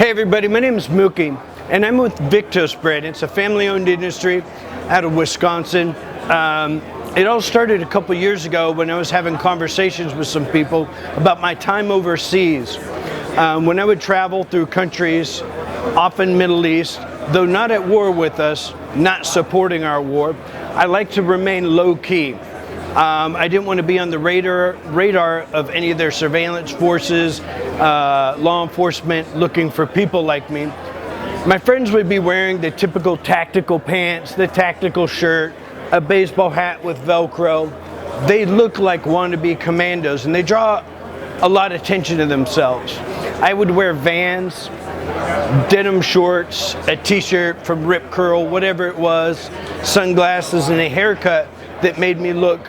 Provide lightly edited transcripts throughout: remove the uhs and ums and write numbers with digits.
Hey everybody, my name is Mookie, and I'm with Viktos brand. It's a family-owned industry out of Wisconsin. It all started a couple years ago when I was having conversations with some people about my time overseas. When I would travel through countries, often Middle East, though not at war with us, not supporting our war, I like to remain low-key. I didn't want to be on the radar of any of their surveillance forces, law enforcement looking for people like me. My friends would be wearing the typical tactical pants, the tactical shirt, a baseball hat with Velcro. They look like wannabe commandos, and they draw a lot of attention to themselves. I would wear Vans, denim shorts, a t-shirt from Rip Curl, whatever it was, sunglasses, and a haircut that made me look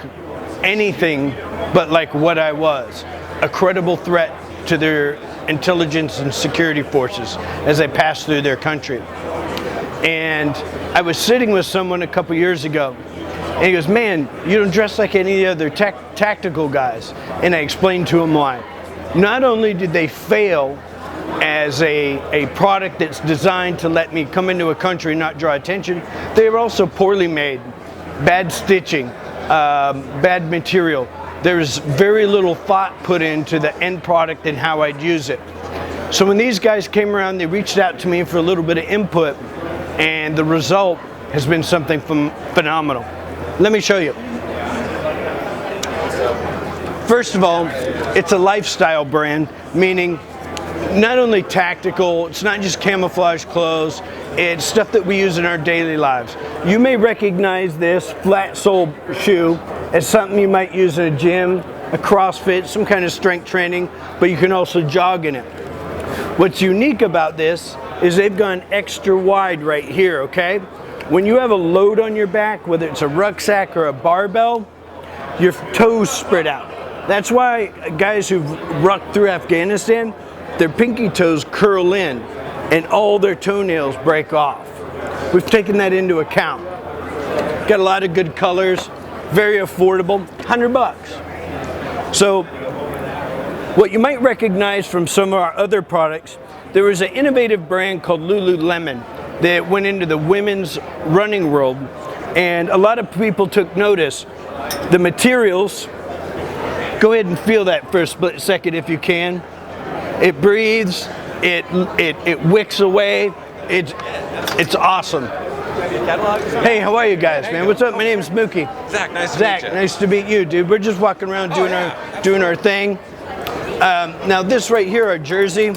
anything but like what I was, a credible threat to their intelligence and security forces as I passed through their country. And I was sitting with someone a couple years ago, and he goes, "Man, you don't dress like any other tactical guys." And I explained to him why. Not only did they fail as a product that's designed to let me come into a country and not draw attention, they were also poorly made, bad stitching, bad material. There's very little thought put into the end product and how I'd use it. So when these guys came around, they reached out to me for a little bit of input, and the result has been something phenomenal. Let me show you. First of all, it's a lifestyle brand, meaning not only tactical, it's not just camouflage clothes, it's stuff that we use in our daily lives. You may recognize this flat sole shoe as something you might use in a gym, a CrossFit, some kind of strength training, but you can also jog in it. What's unique about this is they've gone extra wide right here, okay? When you have a load on your back, whether it's a rucksack or a barbell, your toes spread out. That's why guys who've rucked through Afghanistan, their pinky toes curl in and all their toenails break off. We've taken that into account. Got a lot of good colors, very affordable, $100. So what you might recognize from some of our other products, there was an innovative brand called Lululemon that went into the women's running world, and a lot of people took notice. The materials, go ahead and feel that for a split second if you can. It breathes, it wicks away, it's awesome. Hey, how are you guys, man? What's up? My name's Mookie. Zach, nice to meet you. Nice to meet you, dude. We're just walking around doing our thing. Now this right here, our jersey,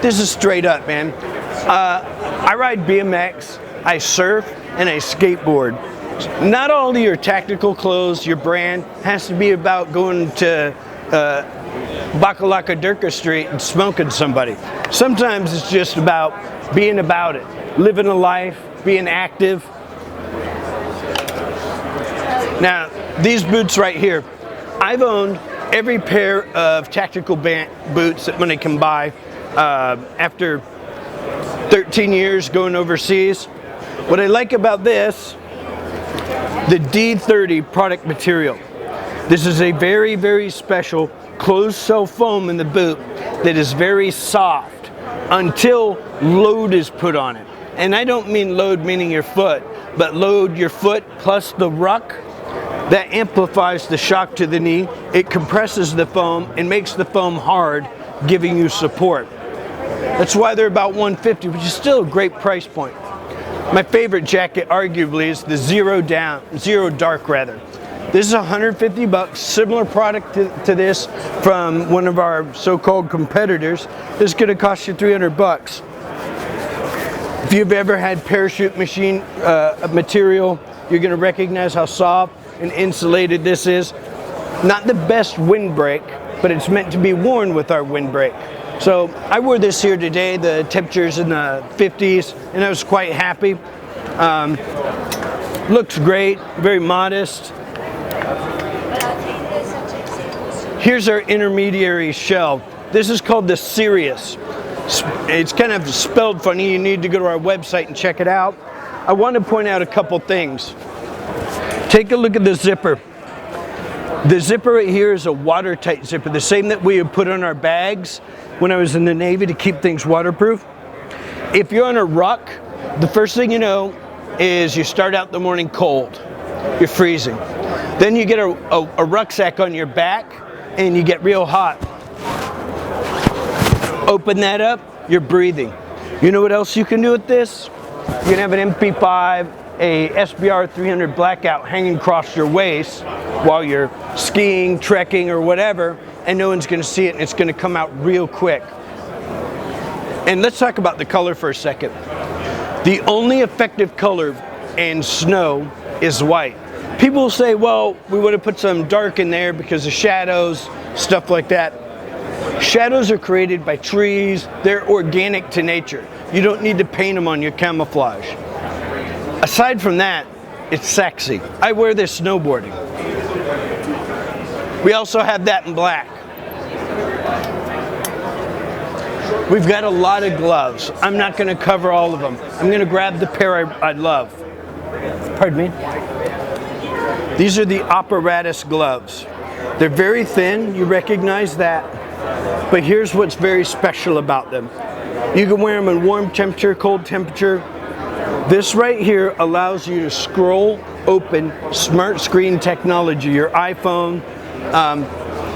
this is straight up, man. I ride BMX, I surf, and I skateboard. Not all of your tactical clothes, your brand, has to be about going to Bakalaka Durka Street and smoking somebody. Sometimes it's just about being about it, living a life, being active. Now, these boots right here, I've owned every pair of tactical boots that money can buy after 13 years going overseas. What I like about this, the D30 product material. This is a very, very special closed cell foam in the boot that is very soft until load is put on it. And I don't mean load meaning your foot, but load your foot plus the ruck. That amplifies the shock to the knee. It compresses the foam and makes the foam hard, giving you support. That's why they're about $150, which is still a great price point. My favorite jacket arguably is the Zero Dark rather. This is $150, similar product to this from one of our so-called competitors. This is gonna cost you $300. If you've ever had parachute machine material, you're gonna recognize how soft and insulated this is. Not the best windbreak, but it's meant to be worn with our windbreak. So I wore this here today, the temperature's in the 50s, and I was quite happy. Looks great, very modest. Here's our intermediary shell. This is called the Sirius. It's kind of spelled funny. You need to go to our website and check it out. I want to point out a couple things. Take a look at the zipper. The zipper right here is a watertight zipper, the same that we would put on our bags. when I was in the Navy to keep things waterproof. If you're on a ruck, the first thing you know is you start out the morning cold. You're freezing. Then you get a rucksack on your back and you get real hot. Open that up, you're breathing. You know what else you can do with this? You can have an MP5, a SBR 300 blackout hanging across your waist while you're skiing, trekking, or whatever, and no one's going to see it, and it's going to come out real quick. And let's talk about the color for a second. The only effective color in snow is white. People say, well, we want to put some dark in there because of shadows, stuff like that. Shadows are created by trees. They're organic to nature. You don't need to paint them on your camouflage. Aside from that, it's sexy. I wear this snowboarding. We also have that in black. We've got a lot of gloves. I'm not going to cover all of them. I'm going to grab the pair I love. Pardon me? These are the apparatus gloves. They're very thin. You recognize that. But here's what's very special about them. You can wear them in warm temperature, cold temperature. This right here allows you to scroll open smart screen technology, your iPhone.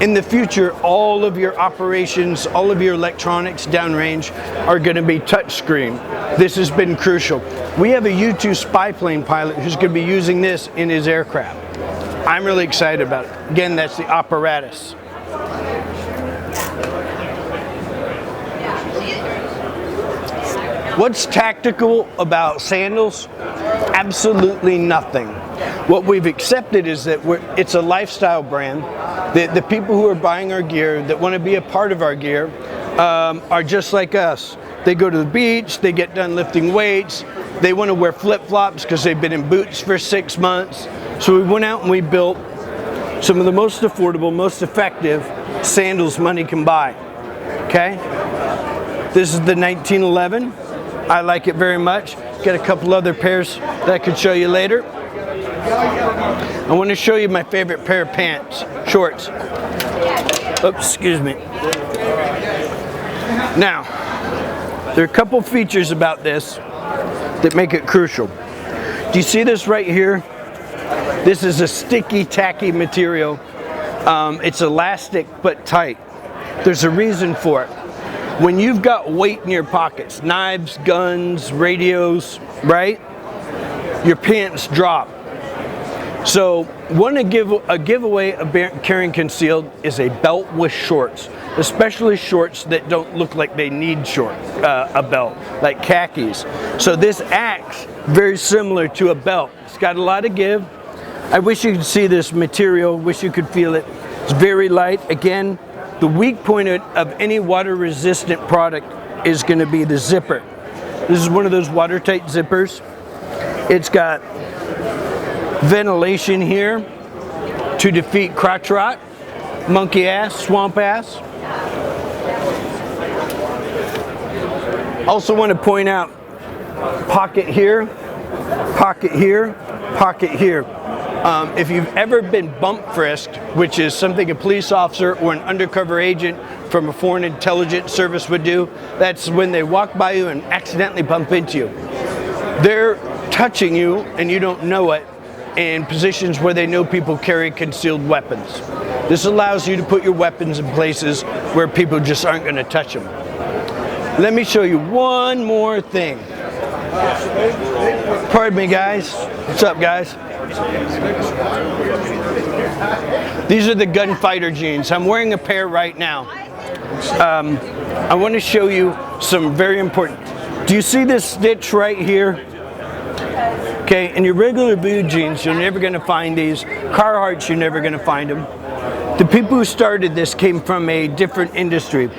In the future, all of your operations, all of your electronics downrange are going to be touchscreen. This has been crucial. We have a U-2 spy plane pilot who's going to be using this in his aircraft. I'm really excited about it. Again, that's the apparatus. What's tactical about sandals? Absolutely nothing. What we've accepted is that it's a lifestyle brand. The people who are buying our gear, that want to be a part of our gear, are just like us. They go to the beach, they get done lifting weights, they want to wear flip-flops because they've been in boots for 6 months. So we went out and we built some of the most affordable, most effective sandals money can buy. Okay? This is the 1911. I like it very much. Got a couple other pairs that I could show you later. I want to show you my favorite pair of pants, shorts. Oops, excuse me. Now, there are a couple features about this that make it crucial. Do you see this right here? This is a sticky, tacky material. It's elastic but tight. There's a reason for it. When you've got weight in your pockets, knives, guns, radios, right? Your pants drop. So one giveaway of carrying concealed is a belt with shorts, especially shorts that don't look like they need a belt, like khakis. So this acts very similar to a belt. It's got a lot of give. I wish you could see this material, wish you could feel it. It's very light. Again, the weak point of any water-resistant product is going to be the zipper. This is one of those watertight zippers. It's got ventilation here to defeat crotch rot, monkey ass, swamp ass. Also want to point out pocket here, pocket here, pocket here. If you've ever been bump frisked, which is something a police officer or an undercover agent from a foreign intelligence service would do, that's when they walk by you and accidentally bump into you. They're touching you and you don't know it in positions where they know people carry concealed weapons. This allows you to put your weapons in places where people just aren't going to touch them. Let me show you one more thing. Pardon me, guys. What's up, guys? These are the gunfighter jeans. I'm wearing a pair right now. I want to show you some very important. Do you see this stitch right here? Okay, in your regular blue jeans, you're never going to find these. Carhartts, you're never going to find them. The people who started this came from a different industry,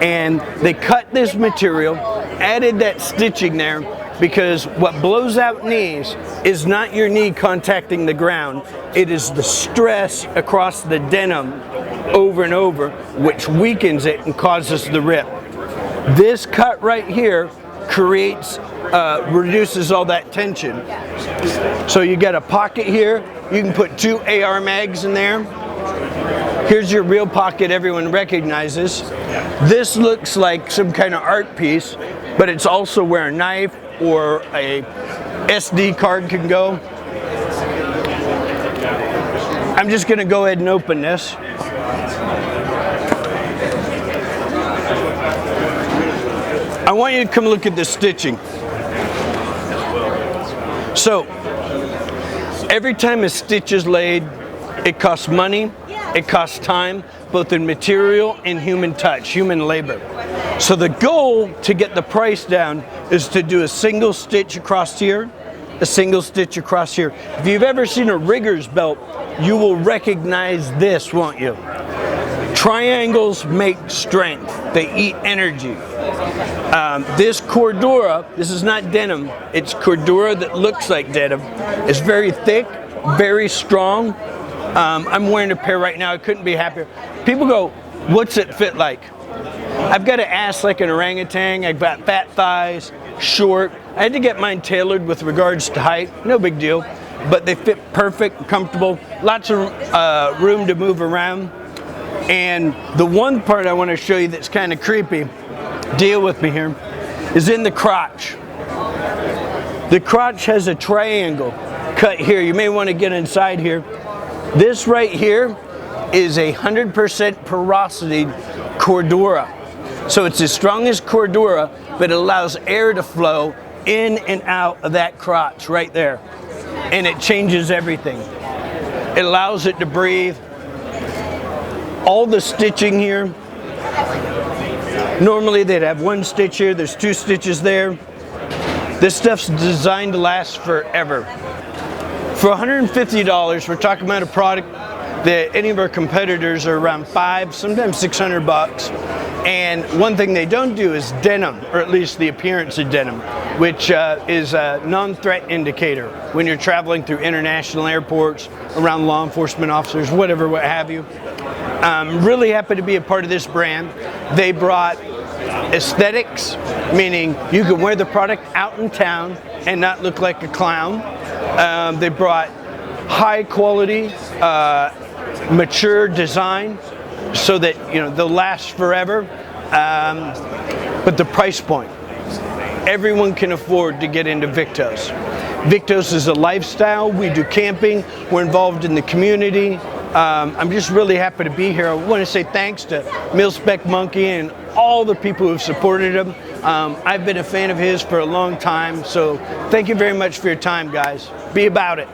and they cut this material, added that stitching there, because what blows out knees is not your knee contacting the ground. It is the stress across the denim over and over, which weakens it and causes the rip. This cut right here creates, reduces all that tension. So you got a pocket here. You can put 2 AR mags in there. Here's your real pocket everyone recognizes. This looks like some kind of art piece, but it's also where a knife or a SD card can go. I'm just going to go ahead and open this. I want you to come look at the stitching. So, every time a stitch is laid, it costs money, it costs time, both in material and human touch, human labor. So the goal to get the price down is to do a single stitch across here, a single stitch across here. If you've ever seen a rigger's belt, you will recognize this, won't you? Triangles make strength. They eat energy. This Cordura, this is not denim, it's Cordura that looks like denim. It's very thick, very strong. I'm wearing a pair right now, I couldn't be happier. People go, what's it fit like? I've got an ass like an orangutan, I've got fat thighs, short. I had to get mine tailored with regards to height, no big deal. But they fit perfect, comfortable, lots of room to move around. And the one part I want to show you that's kind of creepy, deal with me here, is in the crotch. The crotch has a triangle cut here. You may want to get inside here. This right here is 100% porosity Cordura. So it's as strong as Cordura, but it allows air to flow in and out of that crotch right there. And it changes everything. It allows it to breathe. All the stitching here, normally they'd have one stitch here, there's 2 stitches there. This stuff's designed to last forever. For $150, we're talking about a product that any of our competitors are around $500, sometimes $600. And one thing they don't do is denim, or at least the appearance of denim, which is a non-threat indicator when you're traveling through international airports, around law enforcement officers, whatever, what have you. I'm really happy to be a part of this brand. They brought aesthetics, meaning you can wear the product out in town and not look like a clown. They brought high quality, mature design so that they'll last forever. But the price point, everyone can afford to get into Viktos. Viktos is a lifestyle. We do camping. We're involved in the community. I'm just really happy to be here. I want to say thanks to MIL-SPEC Mookie and all the people who've supported him. I've been a fan of his for a long time, so thank you very much for your time, guys. Be about it.